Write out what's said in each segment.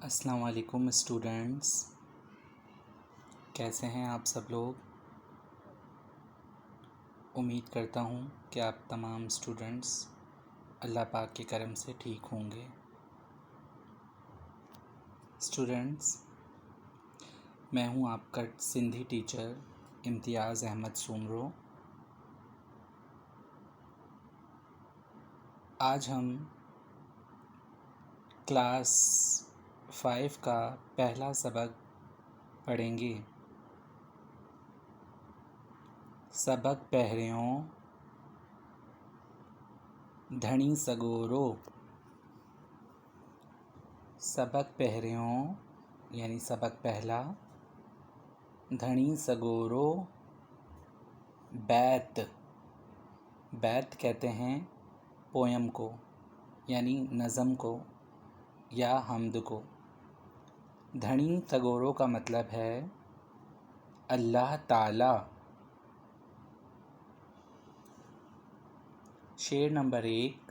السلام علیکم اسٹوڈنٹس، کیسے ہیں آپ سب لوگ؟ امید کرتا ہوں کہ آپ تمام اسٹوڈنٹس اللہ پاک کے کرم سے ٹھیک ہوں گے۔ اسٹوڈنٹس، میں ہوں آپ کا سندھی ٹیچر امتیاز احمد سومرو۔ آج ہم کلاس 5 کا پہلا سبق پڑھیں گے۔ سبق پہریوں دھنی سگورو۔ سبق پہریوں یعنی سبق پہلا، دھنی سگورو بیت۔ بیت کہتے ہیں پویم کو، یعنی نظم کو یا حمد کو۔ دھنی سگورو کا مطلب ہے اللہ تعالی۔ شعر نمبر 1۔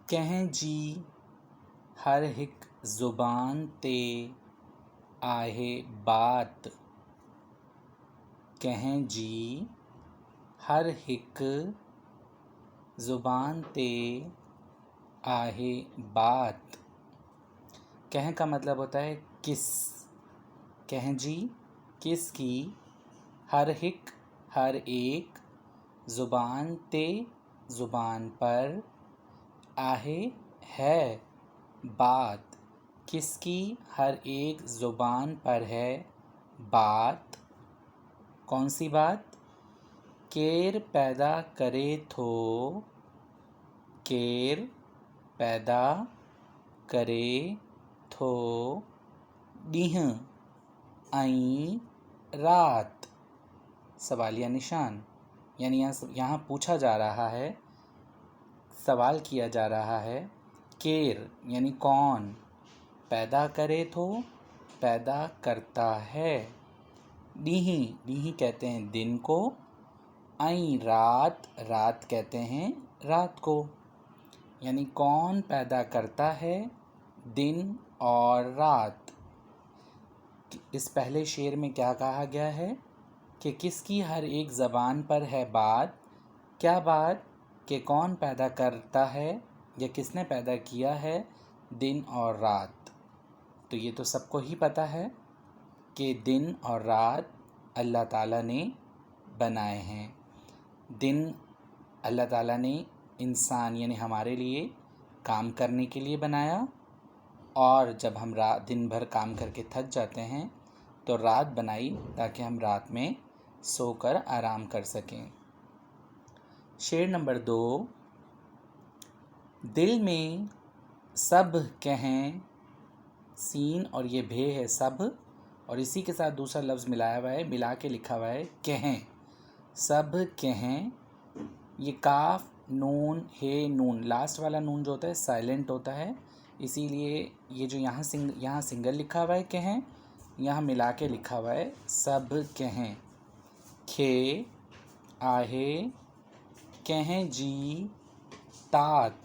کہیں جی ہر ہک زبان تے آہے بات۔ کہیں جی ہر ہک زبان تے آہے بات۔ کہیں کا مطلب ہوتا ہے کس۔ کہیں جی کس کی، ہر ہک ہر ایک، زبان تے زبان پر، آہے ہے بات کس کی، ہر ایک زبان پر ہے بات۔ کون سی بات؟ کیر پیدا کرے تھو، کیر پیدا کرے تھو، ڈینہ ائیں رات۔ سوالیہ نشان، یعنی یہاں پوچھا جا رہا ہے، سوال کیا جا رہا ہے، کیر یعنی کون، پیدا کرے تھو پیدا کرتا ہے، ڈینہ ڈینہ کہتے ہیں دن کو، ائیں رات رات کہتے ہیں رات کو، یعنی کون پیدا کرتا ہے دن اور رات۔ اس پہلے شعر میں کیا کہا گیا ہے کہ کس کی ہر ایک زبان پر ہے بات۔ کیا بات؟ کہ کون پیدا کرتا ہے یا کس نے پیدا کیا ہے دن اور رات۔ تو یہ تو سب کو ہی پتہ ہے کہ دن اور رات اللہ تعالیٰ نے بنائے ہیں۔ دن اللہ تعالیٰ نے انسان یعنی ہمارے لیے کام کرنے کے لیے بنایا، اور جب ہم دن بھر کام کر کے تھک جاتے ہیں تو رات بنائی تاکہ ہم رات میں سو کر آرام کر سکیں۔ شعر نمبر 2۔ دل میں سب کہیں، سین اور یہ بھے ہے سب، اور اسی کے ساتھ دوسرا لفظ ملایا ہوا ہے، ملا کے لکھا ہوا ہے کہیں، سب کہیں۔ یہ کاف نون ہے نون، لاسٹ والا نون جو ہوتا ہے سائلنٹ ہوتا ہے، اسی لیے یہ جو یہاں سنگل لکھا ہوا ہے کہیں، یہاں ملا کے لکھا ہوا ہے سب کہیں۔ کھے آہے کہیں جی تات۔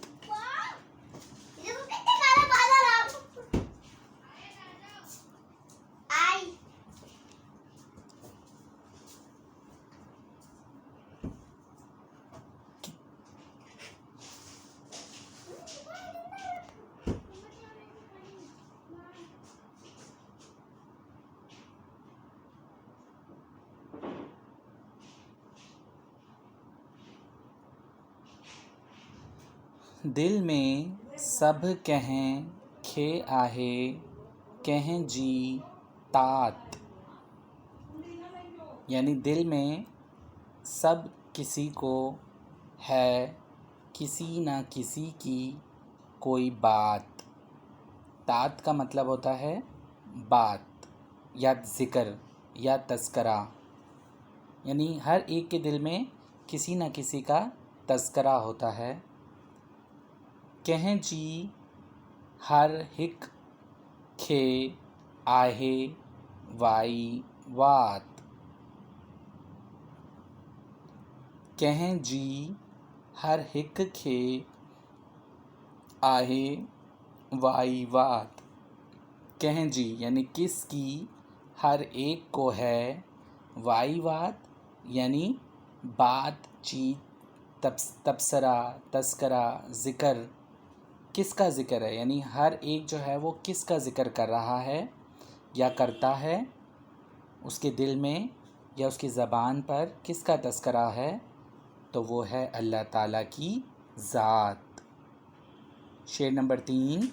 دل میں سب کہیں کھے آہے کہیں جی تات، یعنی دل میں سب کسی کو ہے کسی نہ کسی کی کوئی بات۔ تات کا مطلب ہوتا ہے بات یا ذکر یا تذکرہ، یعنی ہر ایک کے دل میں کسی نہ کسی کا تذکرہ ہوتا ہے۔ کہیں جی ہر ہک کھے آہے وائی وات۔ کہیں جی ہر ہک کھے آہے وائی وات، کہیں جی یعنی کس کی، ہر ایک کو ہے، وائی وات یعنی بات چیت، تبصرہ، تذکرہ، ذکر، کس کا ذکر ہے، یعنی ہر ایک جو ہے وہ کس کا ذکر کر رہا ہے یا کرتا ہے، اس کے دل میں یا اس کی زبان پر کس کا تذکرہ ہے، تو وہ ہے اللہ تعالیٰ کی ذات۔ شعر نمبر 3،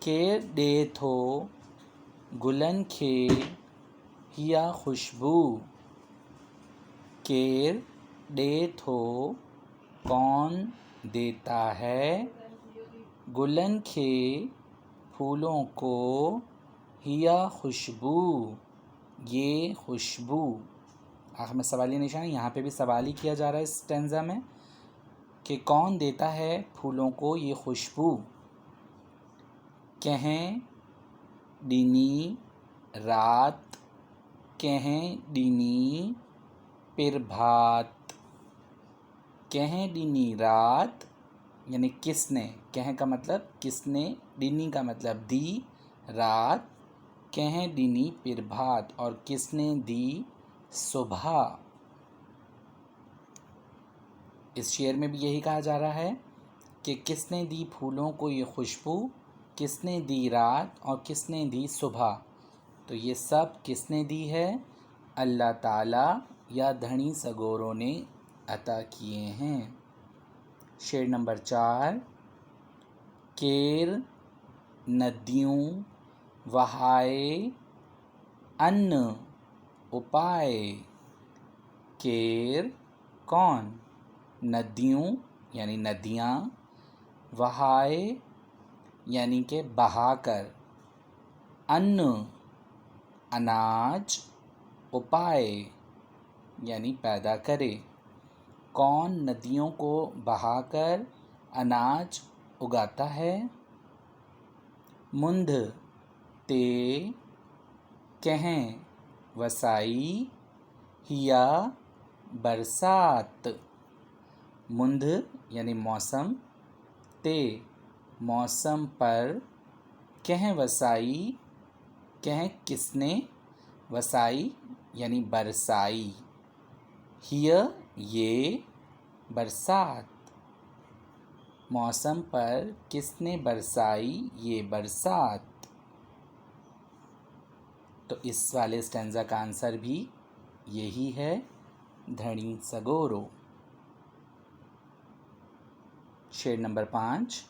کیر ڈے تھو گلن کھے ہیا خوشبو، کیر ڈے تھو کون دیتا ہے، گلن کھے پھولوں کو، ہیا خوشبو یہ خوشبو۔ آخر میں سوالیہ نشان، یہاں پہ بھی سوال ہی کیا جا رہا ہے اس اسٹینزا میں کہ کون دیتا ہے پھولوں کو یہ خوشبو، کہیں ڈینی رات، کہیں ڈینی پھر بھات، کہیں ڈینی رات یعنی کس نے، کہیں کا مطلب کس نے، ڈینی کا مطلب دی، رات، کہیں ڈینی پھر بھات اور کس نے دی صبح۔ اس شعر میں بھی یہی کہا جا رہا ہے کہ کس نے دی پھولوں کو یہ خوشبو، کس نے دی رات اور کس نے دی صبح، تو یہ سب کس نے دی ہے، اللہ تعالیٰ یا دھنی سگوروں نے عطا کیے ہیں۔ شعر نمبر 4، کیر ندیوں وہائے ان اپائے، کیر کون، ندیوں یعنی ندیاں، وہائے یعنی کہ بہا کر، ان اناج، اپائے یعنی پیدا کرے، کون ندیوں کو بہا کر اناج اگاتا ہے، مندھ تے کہیں وسائی، ہیا برسات، مندھ یعنی موسم، تے موسم پر، کہیں وسائی کہیں کس نے، وسائی یعنی برسائی، ہیا یہ، برسات موسم پر کس نے برسائی یہ برسات۔ تو اس والے اسٹینزا کا آنسر بھی یہی ہے، دھنی سگورو۔ شعر نمبر 5،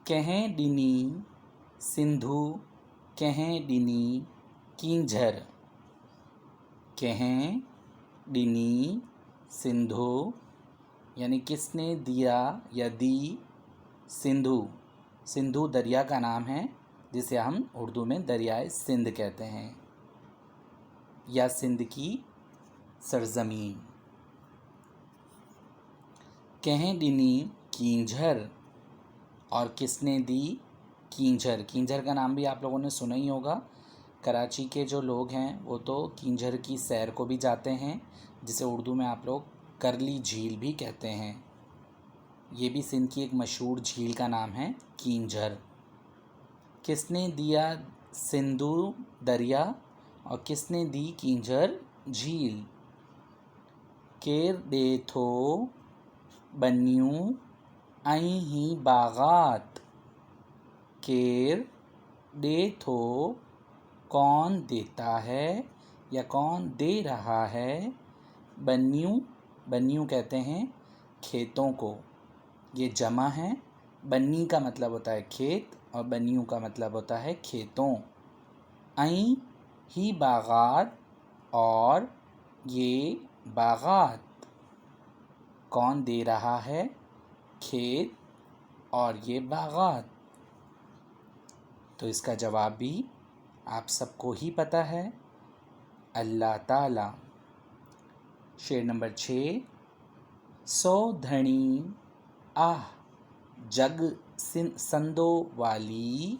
کہیں ڈینی سندھو کہیں ڈینی کینجھر، کہیں ڈینی سندھو یعنی کس نے دیا یا دی، سندھو، سندھو دریا کا نام ہے جسے ہم اردو میں دریائے سندھ کہتے ہیں یا سندھ کی سرزمین، کہیں ڈینی کینجھر اور کس نے دی کینجھر، کینجھر کا نام بھی آپ لوگوں نے سنا ہی ہوگا، کراچی کے جو لوگ ہیں وہ تو کینجھر کی سیر کو بھی جاتے ہیں جسے اردو میں آپ لوگ کرلی جھیل بھی کہتے ہیں، یہ بھی سندھ کی ایک مشہور جھیل کا نام ہے کینجھر۔ کس نے دیا سندھو دریا اور کس نے دی کینجھر جھیل، کیر ڈے تھو بنیوں آئیں ہی باغات، کیر ڈے تھو کون دیتا ہے یا کون دے رہا ہے، بنیوں، بنیوں کہتے ہیں کھیتوں کو، یہ جمع ہے، بنی کا مطلب ہوتا ہے کھیت اور بنیوں کا مطلب ہوتا ہے کھیتوں، آئیں ہی باغات اور یہ باغات، کون دے رہا ہے، کھیت اور یہ باغات، تو اس کا جواب بھی آپ سب کو ہی پتہ ہے، اللہ تعالی۔ شعر نمبر 6، سو دھنی آہ جگ سندو والی،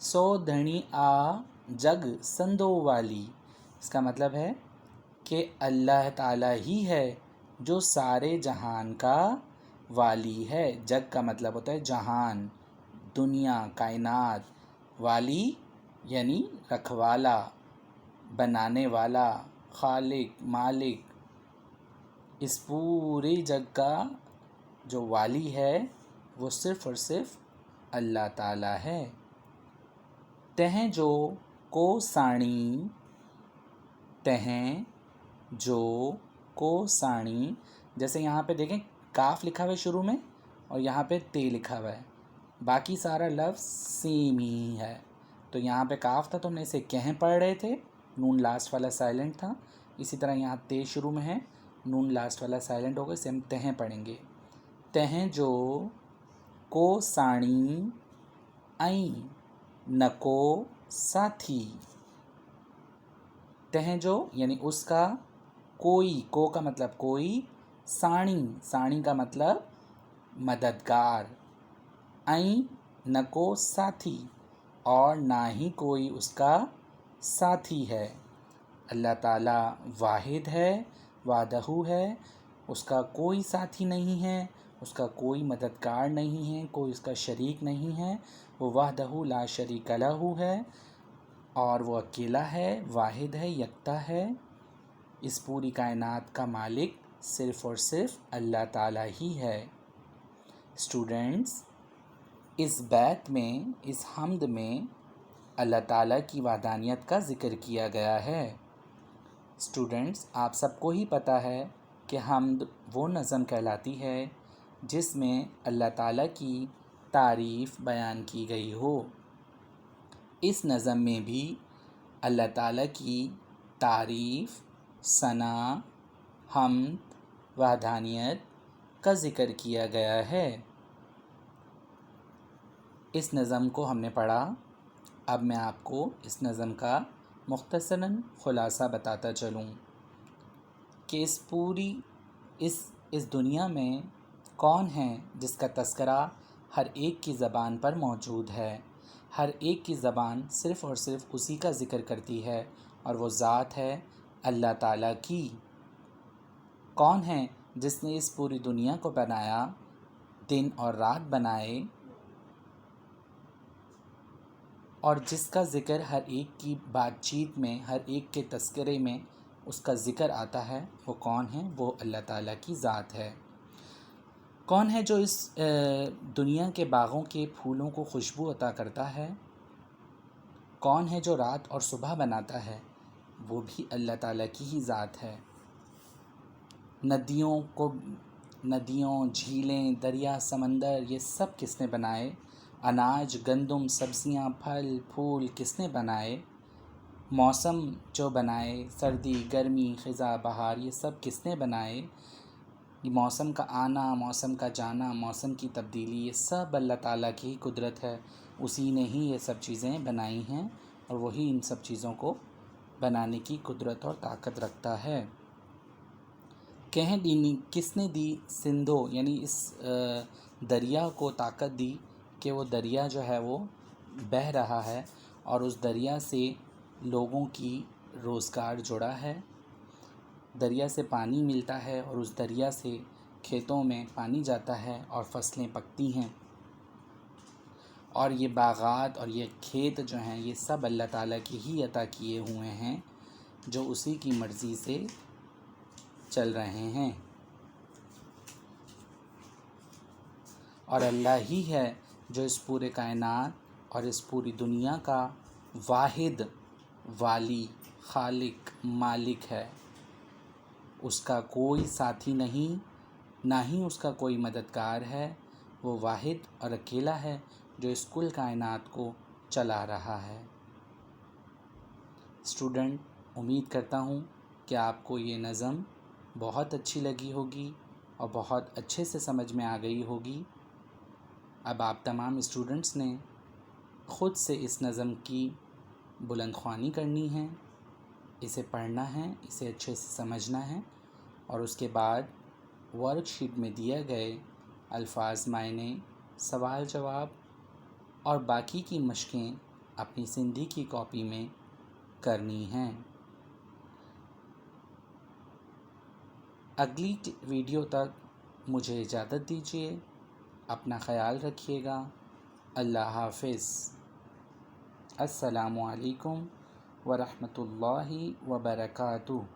سو دھنی آ جگ سندو والی، اس کا مطلب ہے کہ اللہ تعالیٰ ہی ہے جو سارے جہان کا والی ہے، جگ کا مطلب ہوتا ہے جہان، دنیا کائنات، والی یعنی رکھوالا، بنانے والا، خالق مالک، اس پورے جگ کا جو والی ہے وہ صرف اور صرف اللہ تعالیٰ ہے۔ تہیں جو کو ساڑی، تہیں جو کو ساڑی، جیسے یہاں پہ دیکھیں کاف لکھا ہوا ہے شروع میں اور یہاں پہ تے لکھا ہوا ہے، باقی سارا لفظ سیم ہی ہے۔ تو یہاں پہ کاف تھا تو ہم نے اسے کہیں پڑھ رہے تھے، نون لاسٹ والا سائلنٹ تھا، اسی طرح یہاں تے شروع میں ہے، نون لاسٹ والا سائلنٹ ہوگا، اسے ہم تہیں پڑھیں گے۔ تہیں جو کو ساڑی آئیں نکو ساتھی، تہیں جو یعنی اس کا، کوئی، کو کا مطلب کوئی، ساڑی، ساڑی کا مطلب مددگار، آئیں نکو ساتھی، اور نہ ہی کوئی اس کا ساتھی ہے۔ اللہ تعالیٰ واحد ہے، وحدہ ہے، اس کا کوئی ساتھی نہیں ہے، اس کا کوئی مددگار نہیں ہے، کوئی اس کا شریک نہیں ہے، وہ وحدہ لا شریک لہ ہے، اور وہ اکیلا ہے، واحد ہے، یکتا ہے۔ اس پوری کائنات کا مالک صرف اور صرف اللہ تعالیٰ ہی ہے۔ اسٹوڈنٹس، اس بیت میں، اس حمد میں اللہ تعالیٰ کی وحدانیت کا ذکر کیا گیا ہے۔ اسٹوڈنٹس، آپ سب کو ہی پتہ ہے کہ حمد وہ نظم کہلاتی ہے جس میں اللہ تعالیٰ کی تعریف بیان کی گئی ہو۔ اس نظم میں بھی اللہ تعالیٰ کی تعریف، ثنا، حمد، وحدانیت کا ذکر کیا گیا ہے۔ اس نظم کو ہم نے پڑھا، اب میں آپ کو اس نظم کا مختصراً خلاصہ بتاتا چلوں کہ اس دنیا میں کون ہے جس کا تذکرہ ہر ایک کی زبان پر موجود ہے، ہر ایک کی زبان صرف اور صرف اسی کا ذکر کرتی ہے، اور وہ ذات ہے اللہ تعالیٰ کی۔ کون ہے جس نے اس پوری دنیا کو بنایا، دن اور رات بنائے، اور جس کا ذکر ہر ایک کی بات چیت میں، ہر ایک کے تذکرے میں اس کا ذکر آتا ہے، وہ کون ہے؟ وہ اللہ تعالیٰ کی ذات ہے۔ کون ہے جو اس دنیا کے باغوں کے پھولوں کو خوشبو عطا کرتا ہے؟ کون ہے جو رات اور صبح بناتا ہے؟ وہ بھی اللہ تعالیٰ کی ہی ذات ہے۔ ندیوں، جھیلیں، دریا، سمندر، یہ سب کس نے بنائے؟ اناج، گندم، سبزیاں، پھل، پھول کس نے بنائے؟ موسم جو بنائے، سردی، گرمی، خزاں، بہار، یہ سب کس نے بنائے؟ یہ موسم کا آنا، موسم کا جانا، موسم کی تبدیلی، یہ سب اللہ تعالیٰ کی ہی قدرت ہے، اسی نے ہی یہ سب چیزیں بنائی ہیں، اور وہی ان سب چیزوں کو بنانے کی قدرت اور طاقت رکھتا ہے۔ کہیں دینی کس نے دی سندھو، یعنی اس دریا کو طاقت دی کہ وہ دریا جو ہے وہ بہہ رہا ہے، اور اس دریا سے لوگوں کی روزگار جڑا ہے، دریا سے پانی ملتا ہے، اور اس دریا سے کھیتوں میں پانی جاتا ہے اور فصلیں پکتی ہیں، اور یہ باغات اور یہ کھیت جو ہیں یہ سب اللہ تعالیٰ کی ہی عطا کیے ہوئے ہیں، جو اسی کی مرضی سے چل رہے ہیں، اور اللہ ہی ہے جو اس پورے کائنات اور اس پوری دنیا کا واحد والی، خالق، مالک ہے۔ اس کا کوئی ساتھی نہیں، نہ ہی اس کا کوئی مددگار ہے، وہ واحد اور اکیلا ہے جو اس کل کائنات کو چلا رہا ہے۔ اسٹوڈنٹ، امید کرتا ہوں کہ آپ کو یہ نظم بہت اچھی لگی ہوگی اور بہت اچھے سے سمجھ میں آ گئی ہوگی۔ اب آپ تمام اسٹوڈنٹس نے خود سے اس نظم کی بلند خوانی کرنی ہے، اسے پڑھنا ہے، اسے اچھے سے سمجھنا ہے، اور اس کے بعد ورک شیٹ میں دیے گئے الفاظ، معنی، سوال جواب اور باقی کی مشقیں اپنی سندھی کی کاپی میں کرنی ہیں۔ اگلی ویڈیو تک مجھے اجازت دیجیے، اپنا خیال رکھیے گا، اللہ حافظ۔ السلام علیکم ورحمۃ اللہ وبرکاتہ۔